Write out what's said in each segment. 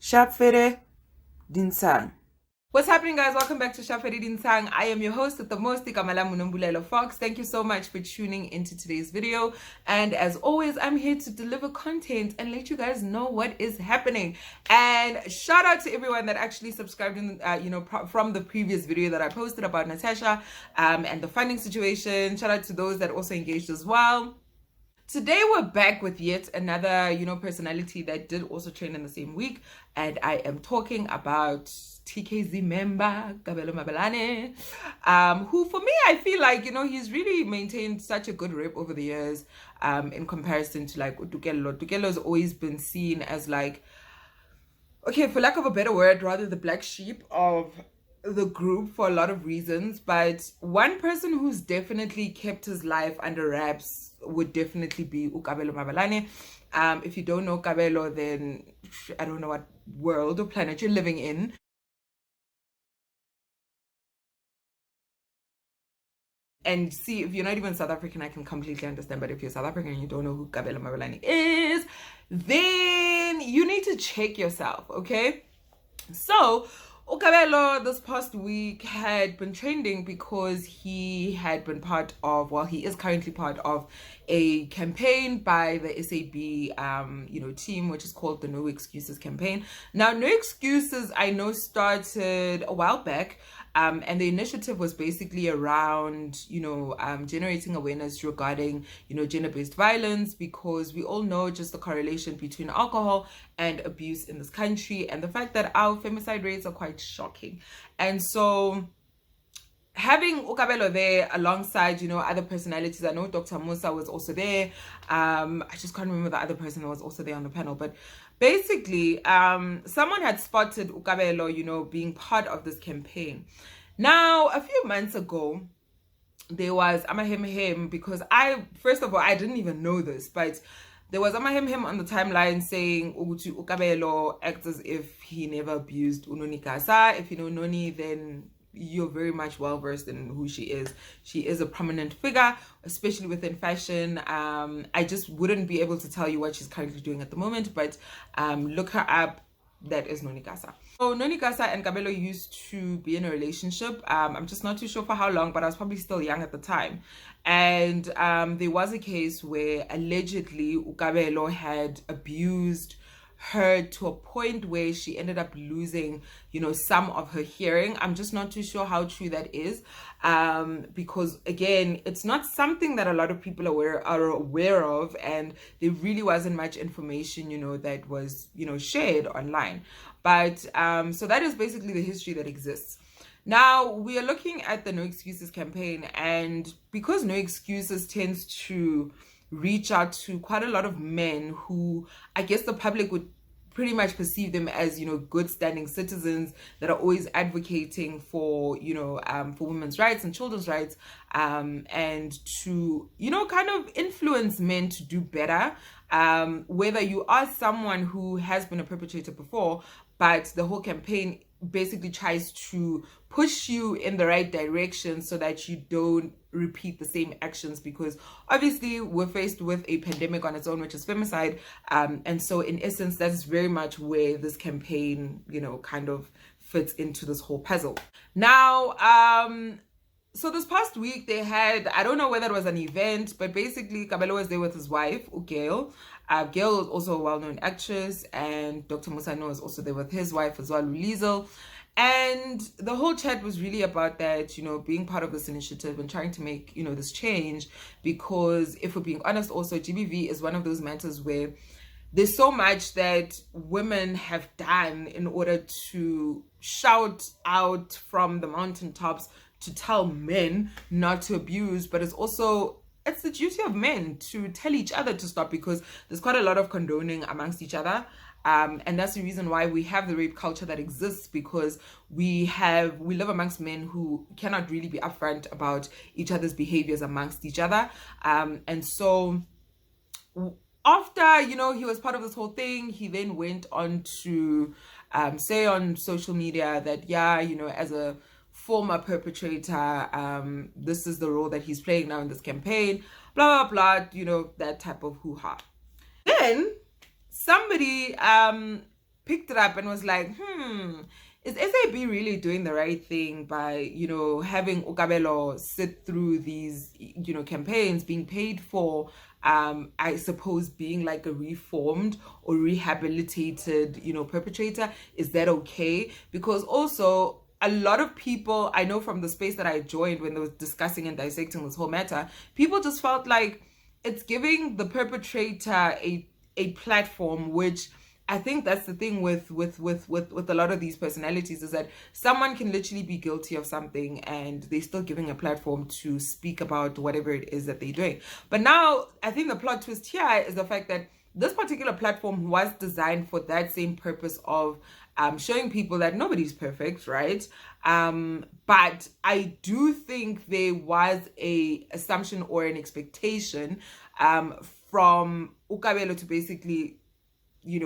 Shapfere Dinsang. What's happening, guys? Welcome back to Shapfere Dinsang. I am your host with the most, Kamala Munumbulelo Fox. Thank you so much for tuning into today's video. And as always, I'm here to deliver content and let you guys know what is happening. And shout out to everyone that actually subscribed in, from the previous video that I posted about Natasha and the funding situation. Shout out to those that also engaged as well. Today we're back with yet another, personality that did also train in the same week, and I am talking about TKZ member Kabelo Mabalane, who for me I feel like he's really maintained such a good rep over the years, in comparison to like Utukelo. Tukelo's always been seen as like, okay, for lack of a better word, rather the black sheep of the group for a lot of reasons. But one person who's definitely kept his life under wraps would definitely be Kabelo Mabalane. If you don't know Kabelo, then I don't know what world or planet you're living in. And see, if you're not even South African, I can completely understand. But if you're South African and you don't know who Kabelo Mabalane is, then you need to check yourself, okay? So, Kabelo this past week had been trending because he had been part of, well, he is currently part of a campaign by the SAB, team, which is called the No Excuses campaign. Now, No Excuses, I know, started a while back. And the initiative was basically around, generating awareness regarding, gender-based violence, because we all know just the correlation between alcohol and abuse in this country, and the fact that our femicide rates are quite shocking. And so having Kabelo there alongside, other personalities. I know Dr. Musa was also there. I just can't remember the other person that was also there on the panel. But basically, someone had spotted Kabelo, being part of this campaign. Now, a few months ago, there was Amahem because first of all, I didn't even know this, but there was Amahem on the timeline saying Kabelo acts as if he never abused Unoni Kasa. If you know Noni, then you're very much well versed in who she is. She is a prominent figure, especially within fashion. I just wouldn't be able to tell you what she's currently doing at the moment, but look her up. That is Noni Kasa. So Noni Kasa and Kabelo used to be in a relationship. I'm just not too sure for how long, but I was probably still young at the time. And there was a case where allegedly Kabelo had abused her to a point where she ended up losing, some of her hearing. I'm just not too sure how true that is, because again, it's not something that a lot of people are aware of, and there really wasn't much information, that was, shared online. But so that is basically the history that exists. Now, we are looking at the No Excuses campaign, and because No Excuses tends to reach out to quite a lot of men who I guess the public would pretty much perceive them as, good standing citizens that are always advocating for, for women's rights and children's rights, and to, kind of influence men to do better. Whether you are someone who has been a perpetrator before, but the whole campaign basically tries to push you in the right direction so that you don't repeat the same actions, because obviously we're faced with a pandemic on its own, which is femicide, and so in essence that's very much where this campaign kind of fits into this whole puzzle. Now so this past week they had, I don't know whether it was an event, but basically Kabelo was there with his wife, Gail. Gail is also a well-known actress, and Dr. Musano is also there with his wife as well, Liesel. And the whole chat was really about that, being part of this initiative and trying to make, this change, because if we're being honest, also GBV is one of those matters where there's so much that women have done in order to shout out from the mountaintops to tell men not to abuse, but it's the duty of men to tell each other to stop, because there's quite a lot of condoning amongst each other. And that's the reason why we have the rape culture that exists, because we live amongst men who cannot really be upfront about each other's behaviors amongst each other. And so after, he was part of this whole thing, he then went on to say on social media that, as a former perpetrator, this is the role that he's playing now in this campaign, blah, blah, blah, that type of hoo-ha. Then somebody picked it up and was like, is SAB really doing the right thing by, having Kabelo sit through these, campaigns, being paid for, I suppose, being like a reformed or rehabilitated, perpetrator? Is that okay? Because also, a lot of people, I know from the space that I joined when they were discussing and dissecting this whole matter, people just felt like it's giving the perpetrator a platform, which I think that's the thing with a lot of these personalities, is that someone can literally be guilty of something and they're still giving a platform to speak about whatever it is that they're doing. But now I think the plot twist here is the fact that this particular platform was designed for that same purpose of showing people that nobody's perfect, right? But I do think there was a assumption or an expectation from Kabelo to basically,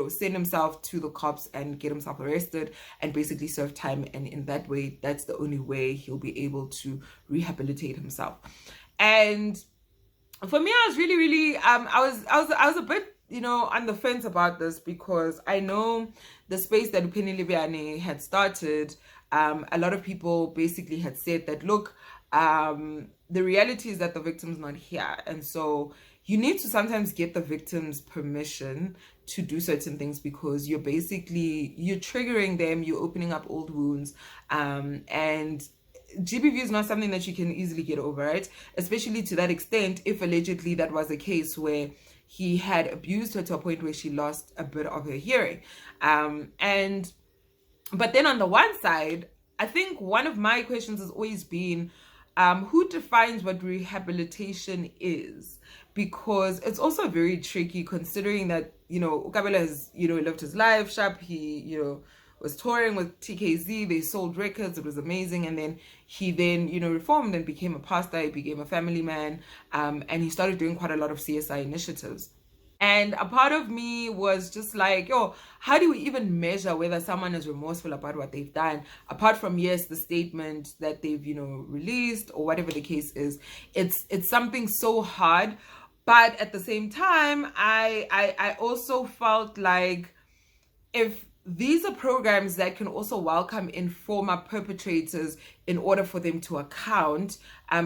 send himself to the cops and get himself arrested and basically serve time. And in that way, that's the only way he'll be able to rehabilitate himself. And for me, I was really, really, I was a bit, on the fence about this, because I know the space that Upeni Libyane had started, a lot of people basically had said that, look, the reality is that the victim's not here. And so you need to sometimes get the victim's permission to do certain things, because you're triggering them, you're opening up old wounds, and GBV is not something that you can easily get over, right? Especially to that extent, if allegedly that was a case where he had abused her to a point where she lost a bit of her hearing. But then on the one side, I think one of my questions has always been, who defines what rehabilitation is? Because it's also very tricky, considering that, Kabelo has, lived his life sharp. He, was touring with TKZ. They sold records. It was amazing. And then he reformed and became a pastor. He became a family man. And he started doing quite a lot of CSI initiatives. And a part of me was just like, how do we even measure whether someone is remorseful about what they've done? Apart from, yes, the statement that they've, released, or whatever the case is. It's something so hard. But at the same time, I also felt like, if these are programs that can also welcome in former perpetrators in order for them to account,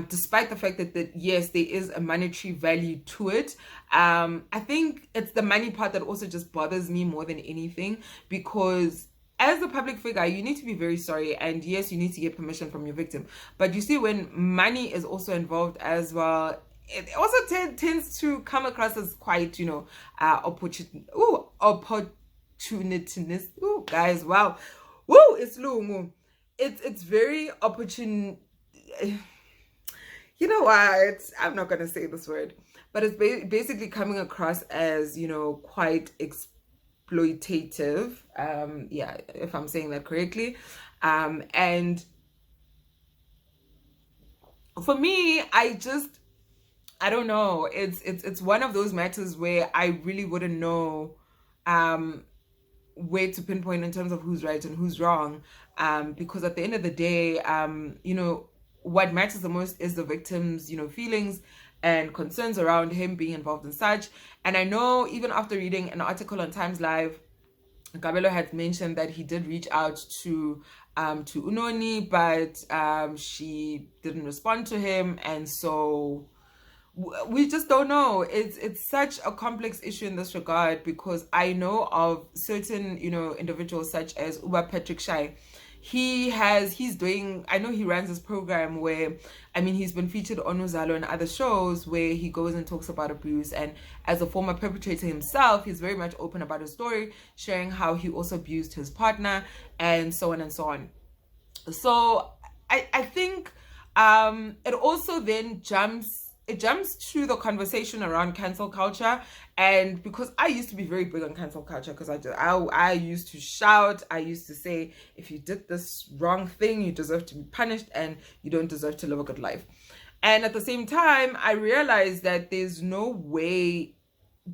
despite the fact that yes, there is a monetary value to it. I think it's the money part that also just bothers me more than anything, because as a public figure, you need to be very sorry, and yes, you need to get permission from your victim. But you see, when money is also involved as well, it also tends to come across as quite, opportunist. Ooh, guys, wow. Woo, it's lungu. It's very opportune. You know what? I'm not going to say this word, but it's basically coming across as, quite exploitative. Yeah, if I'm saying that correctly. And for me, I don't know. It's one of those matters where I really wouldn't know where to pinpoint in terms of who's right and who's wrong, because at the end of the day, what matters the most is the victim's feelings and concerns around him being involved in such. And I know, even after reading an article on Times Live, Kabelo had mentioned that he did reach out to Unoni, but she didn't respond to him, and so we just don't know. It's such a complex issue in this regard, because I know of certain individuals such as Uba Patrick Shai. I know he runs this program where, he's been featured on Uzalo and other shows where he goes and talks about abuse, and as a former perpetrator himself, he's very much open about his story, sharing how he also abused his partner, and so on and so on. So I think it also then jumps to the conversation around cancel culture. And because I used to be very big on cancel culture, because I used to shout, I used to say, if you did this wrong thing, you deserve to be punished and you don't deserve to live a good life. And at the same time, I realized that there's no way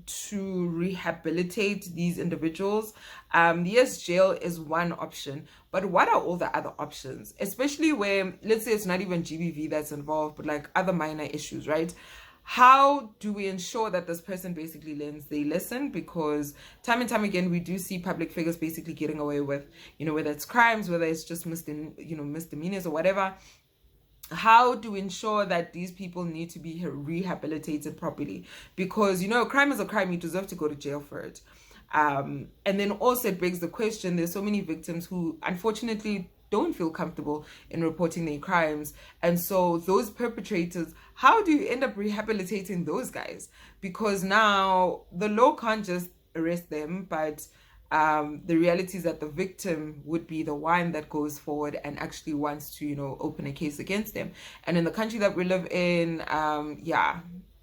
to rehabilitate these individuals. Yes, jail is one option, but what are all the other options? Especially where, let's say it's not even GBV that's involved, but like other minor issues, right? how do we ensure that this person basically learns? They listen, because time and time again we do see public figures basically getting away with, whether it's crimes, whether it's just misdemeanors or whatever. How do we ensure that these people need to be rehabilitated properly? Because crime is a crime, you deserve to go to jail for it. And then also it begs the question, there's so many victims who unfortunately don't feel comfortable in reporting their crimes, and so those perpetrators, how do you end up rehabilitating those guys? Because now the law can't just arrest them, but the reality is that the victim would be the one that goes forward and actually wants to open a case against them. And in the country that we live in,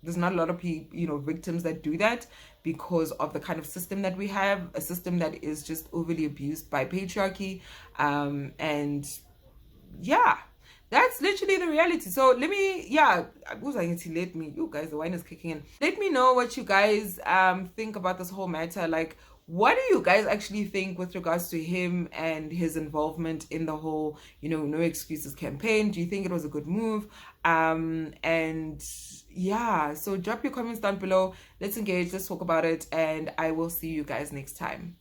there's not a lot of people, victims that do that, because of the kind of system that we have, a system that is just overly abused by patriarchy. And yeah, that's literally the reality. So let me, you guys, the wine is kicking in. Let me know what you guys think about this whole matter. Like, what do you guys actually think with regards to him and his involvement in the whole, No Excuses campaign? Do you think it was a good move? And yeah, so drop your comments down below. Let's engage, let's talk about it, and I will see you guys next time.